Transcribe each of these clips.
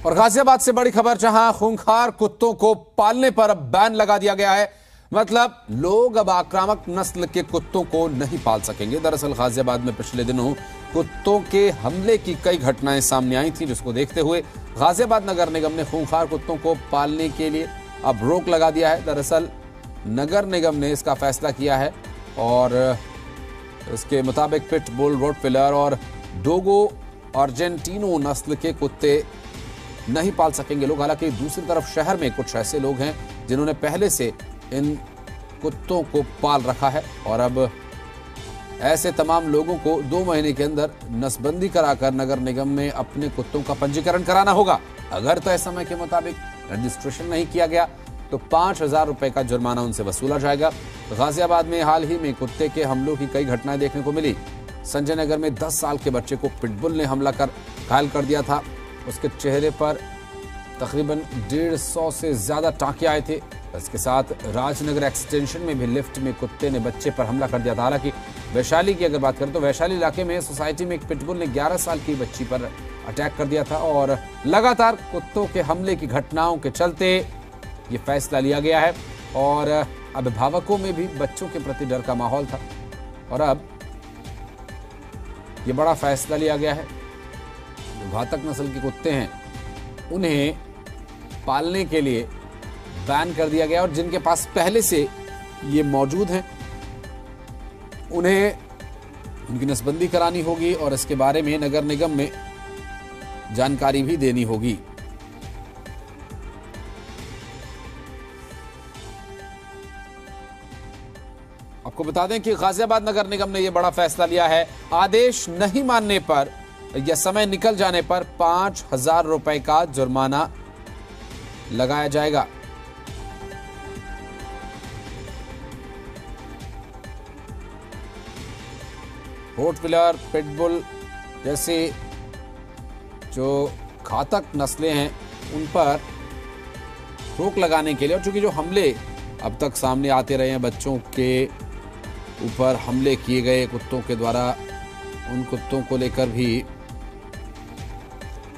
और गाजियाबाद से बड़ी खबर, जहां खूंखार कुत्तों को पालने पर अब बैन लगा दिया गया है। मतलब लोग अब आक्रामक नस्ल के कुत्तों को नहीं पाल सकेंगे। दरअसल गाजियाबाद में पिछले दिनों कुत्तों के हमले की कई घटनाएं सामने आई थी, जिसको देखते हुए गाजियाबाद नगर निगम ने खूंखार कुत्तों को पालने के लिए अब रोक लगा दिया है। दरअसल नगर निगम ने इसका फैसला किया है और इसके मुताबिक पिट बुल, रोटविलर और डोगो अर्जेंटीनो नस्ल के कुत्ते नहीं पाल सकेंगे लोग। हालांकि दूसरी तरफ शहर में कुछ ऐसे लोग हैं जिन्होंने पहले से इन कुत्तों को पाल रखा है और अब ऐसे तमाम लोगों को 2 महीने के अंदर नसबंदी कराकर नगर निगम में अपने कुत्तों का पंजीकरण कराना होगा। अगर तय समय के मुताबिक रजिस्ट्रेशन नहीं किया गया तो 5,000 रुपए का जुर्माना उनसे वसूला जाएगा। गाजियाबाद में हाल ही में कुत्ते के हमलों की कई घटनाएं देखने को मिली। संजय नगर में 10 साल के बच्चे को पिटबुल ने हमला कर घायल कर दिया था। उसके चेहरे पर तकरीबन 150 से ज्यादा टांके आए थे। इसके साथ राजनगर एक्सटेंशन में भी लिफ्ट में कुत्ते ने बच्चे पर हमला कर दिया था। हालांकि वैशाली की अगर बात करें तो वैशाली इलाके में सोसाइटी में एक पिटबुल ने 11 साल की बच्ची पर अटैक कर दिया था और लगातार कुत्तों के हमले की घटनाओं के चलते ये फैसला लिया गया है और अभिभावकों में भी बच्चों के प्रति डर का माहौल था और अब ये बड़ा फैसला लिया गया है। जो घातक नस्ल के कुत्ते हैं उन्हें पालने के लिए बैन कर दिया गया और जिनके पास पहले से ये मौजूद हैं उन्हें उनकी नसबंदी करानी होगी और इसके बारे में नगर निगम में जानकारी भी देनी होगी। आपको बता दें कि गाजियाबाद नगर निगम ने यह बड़ा फैसला लिया है। आदेश नहीं मानने पर या समय निकल जाने पर 5,000 रुपए का जुर्माना लगाया जाएगा। रोटविलर, पिटबुल जैसे जो घातक नस्लें हैं उन पर रोक लगाने के लिए और चूंकि जो हमले अब तक सामने आते रहे हैं, बच्चों के ऊपर हमले किए गए कुत्तों के द्वारा, उन कुत्तों को लेकर भी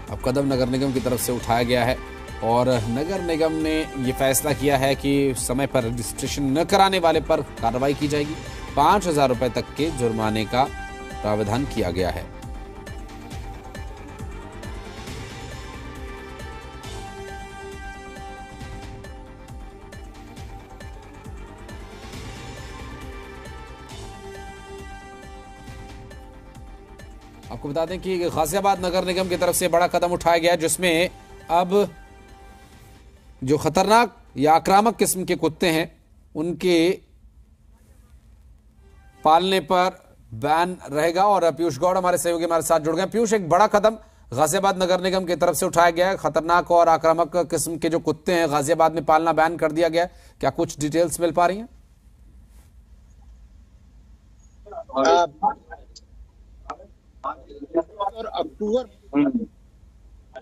अब कदम नगर निगम की तरफ से उठाया गया है और नगर निगम ने यह फैसला किया है कि समय पर रजिस्ट्रेशन न कराने वाले पर कार्रवाई की जाएगी। 5,000 रुपए तक के जुर्माने का प्रावधान किया गया है। आपको बता दें कि गाजियाबाद नगर निगम की तरफ से बड़ा कदम उठाया गया है, जिसमें अब जो खतरनाक या आक्रामक किस्म के कुत्ते हैं उनके पालने पर बैन रहेगा। और पीयूष गौड़ हमारे सहयोगी हमारे साथ जुड़ गए। पीयूष, एक बड़ा कदम गाजियाबाद नगर निगम की तरफ से उठाया गया है। खतरनाक और आक्रामक किस्म के जो कुत्ते हैं गाजियाबाद में पालना बैन कर दिया गया है। क्या कुछ डिटेल्स मिल पा रही हैं? और अक्टूबर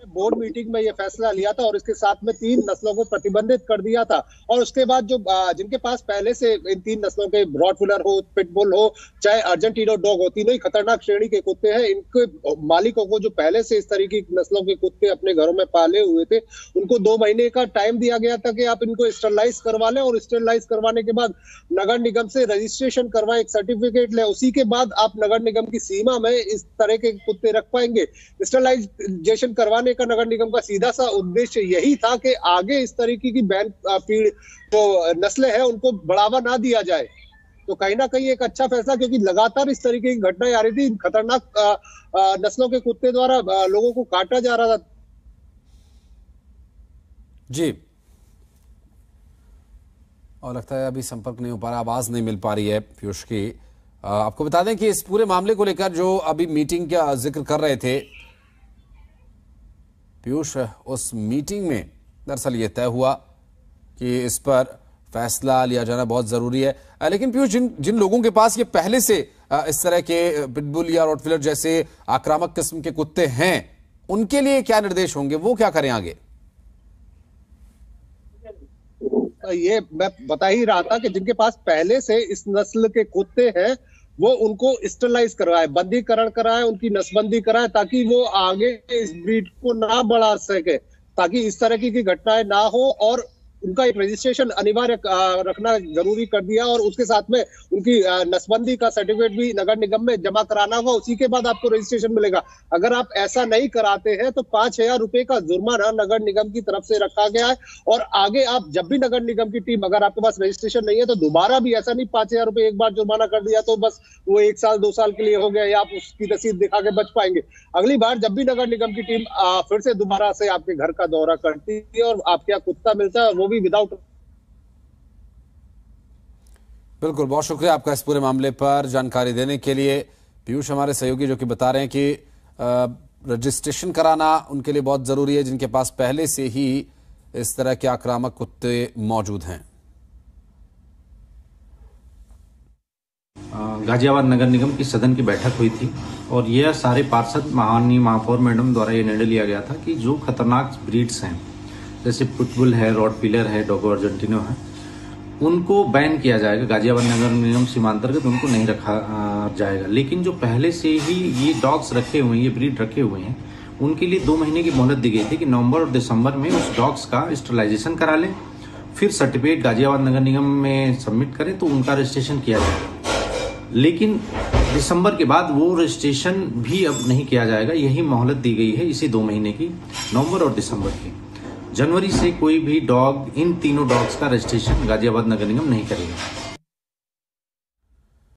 बोर्ड मीटिंग में ये फैसला लिया था और इसके साथ में 3 नस्लों को प्रतिबंधित कर दिया था और उसके बाद जो जिनके पास पहले से इन 3 नस्लों के रॉटविलर हो, पिटबुल हो, चाहे अर्जेंटीनो डॉग हो, तीनों ही खतरनाक श्रेणी के कुत्ते हैं। इनके मालिकों को जो पहले से इस तरीके की नस्लों के कुत्ते अपने घरों में पाले हुए थे उनको 2 महीने का टाइम दिया गया था कि आप इनको स्टरलाइज करवा लें और स्टरलाइज करवाने के बाद नगर निगम से रजिस्ट्रेशन करवाएं, एक सर्टिफिकेट लें, उसी के बाद आप नगर निगम की सीमा में इस तरह के कुत्ते रख पाएंगे। स्टरलाइजेशन करवाने का नगर निगम का सीधा सा उद्देश्य यही था कि आगे इस तरीके की बैन फीड जो नस्लें हैं उनको बढ़ावा ना दिया जाए। तो कहीं ना कहीं एक अच्छा फैसला, क्योंकि लगातार इस तरीके की घटनाएं आ रही थी। खतरनाक नस्लों के कुत्ते द्वारा लोगों को काटा जा रहा था। जी, और लगता है अभी संपर्क नहीं हो पा रहा, आवाज नहीं मिल पा रही है पीयूष की। आपको बता दें कि इस पूरे मामले को लेकर जो अभी मीटिंग का जिक्र कर रहे थे पीयूष, उस मीटिंग में दरअसल ये तय हुआ कि इस पर फैसला लिया जाना बहुत जरूरी है। लेकिन पीयूष, जिन लोगों के पास ये पहले से इस तरह के पिटबुल या रॉटविलर जैसे आक्रामक किस्म के कुत्ते हैं उनके लिए क्या निर्देश होंगे, वो क्या करें आगे? ये मैं बता ही रहा था कि जिनके पास पहले से इस नस्ल के कुत्ते हैं वो उनको स्टरलाइज करवाए, बंदीकरण कराए, उनकी नसबंदी कराए, ताकि वो आगे इस ब्रीड को ना बढ़ा सके, ताकि इस तरह की घटनाएं ना हो। और उनका एक रजिस्ट्रेशन अनिवार्य रखना जरूरी कर दिया, और उसके साथ में उनकी नसबंदी का सर्टिफिकेट भी नगर निगम में जमा कराना होगा, उसी के बाद आपको रजिस्ट्रेशन मिलेगा। अगर आप ऐसा नहीं कराते हैं तो 5,000 रुपए का जुर्माना नगर निगम की तरफ से रखा गया है। और आगे आप जब भी नगर निगम की टीम, अगर आपके पास रजिस्ट्रेशन नहीं है तो दोबारा भी ऐसा नहीं 5,000 रुपए एक बार जुर्माना कर दिया तो बस वो 1 साल 2 साल के लिए हो गया, या आप उसकी रसीद दिखा के बच पाएंगे। अगली बार जब भी नगर निगम की टीम फिर से दोबारा से आपके घर का दौरा करती है और आपके यहाँ कुत्ता मिलता है, वो भी विदाउट। बिल्कुल, बहुत शुक्रिया आपका इस पूरे मामले पर जानकारी देने के लिए। पीयूष हमारे सहयोगी जो कि बता रहे हैं कि रजिस्ट्रेशन कराना उनके लिए बहुत जरूरी है जिनके पास पहले से ही इस तरह के आक्रामक कुत्ते मौजूद हैं। गाजियाबाद नगर निगम की सदन की बैठक हुई थी और यह सारे पार्षद माननीय महापौर मैडम द्वारा यह निर्णय लिया गया था कि जो खतरनाक ब्रीड्स हैं जैसे पिटबुल है, रॉटविलर है, डोगो अर्जेंटिनो है, उनको बैन किया जाएगा। गाजियाबाद नगर निगम सीमांतर्गत उनको नहीं रखा जाएगा। लेकिन जो पहले से ही ये डॉग्स रखे हुए हैं, ये ब्रीड रखे हुए हैं, उनके लिए 2 महीने की मोहलत दी गई थी कि नवंबर और दिसंबर में उस डॉग्स का स्टरलाइजेशन करा लें, फिर सर्टिफिकेट गाजियाबाद नगर निगम में सबमिट करें तो उनका रजिस्ट्रेशन किया जाएगा। लेकिन दिसंबर के बाद वो रजिस्ट्रेशन भी अब नहीं किया जाएगा। यही मोहलत दी गई है इसी 2 महीने की, नवंबर और दिसंबर की। जनवरी से कोई भी डॉग, इन तीनों डॉग्स का रजिस्ट्रेशन गाजियाबाद नगर निगम नहीं करेगा।